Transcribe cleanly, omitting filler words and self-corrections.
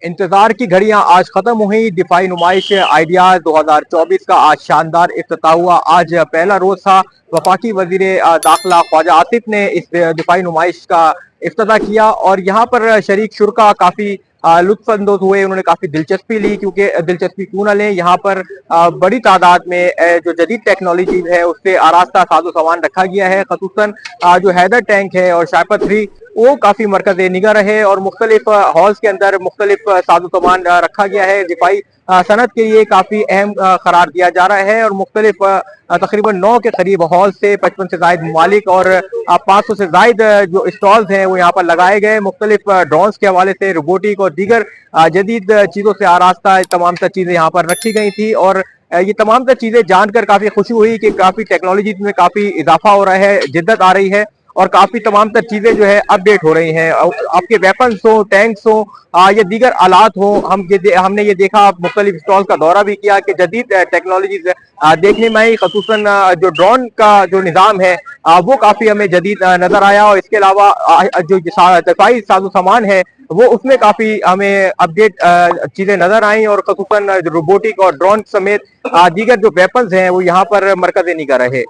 इंतजार की घड़ियां आज खत्म हुई। दिफाई नुमाइश आइडियाज 2024 का आज शानदार इफ्तिताह हुआ। आज पहला रोज था। वफाकी वजीर दाखिला ख्वाजा आतिफ ने इस दिफाई नुमाइश का इफ्तिताह किया और यहाँ पर शरीक शुरा काफी लुत्फ अंदोज हुए। उन्होंने काफी दिलचस्पी ली, क्योंकि दिलचस्पी क्यों ना लें, यहाँ पर बड़ी तादाद में जो जदीद टेक्नोलॉजी है उससे आरास्ता साजो सामान रखा गया है। खसूसन जो हैदर टैंक है और शाइपर 3 वो काफी मरकज निगाह रहे और मुख्तलिफ हॉल्स के अंदर मुख्तलिफ साजो सामान रखा गया है। दिफाई सनत के लिए काफी अहम करार दिया जा रहा है और मुख्तलिफ तकरीबन 9 के करीब हॉल से 55 से जायद ममालिक और 500 से जायद जो स्टॉल्स हैं वो यहाँ पर लगाए गए। मुख्तलिफ ड्रोन्स के हवाले से रोबोटिक और दीगर जदीद चीजों से आरास्ता तमाम तर चीजें यहाँ पर रखी गई थी और ये तमाम तर चीजें जानकर काफी खुशी हुई कि काफी टेक्नोलॉजी में काफी इजाफा हो रहा है, जिद्दत आ रही है और काफी तमाम तर चीजें जो है अपडेट हो रही हैं। आपके वेपन्स हो, टैंक्स हो या दीगर आलात हो, हमने ये देखा, मुख्तलिफ स्टॉल का दौरा भी किया कि जदीद टेक्नोलॉजी देखने में आई। खसूसन जो ड्रोन का जो निज़ाम है वो काफी हमें जदीद नजर आया और इसके अलावा जो दफाई साजो सामान है वो उसमें काफी हमें अपडेट चीजें नजर आई और खसूसन रोबोटिक और ड्रोन समेत दीगर जो वेपन्स हैं वो यहाँ पर मरकज निगाह रहे।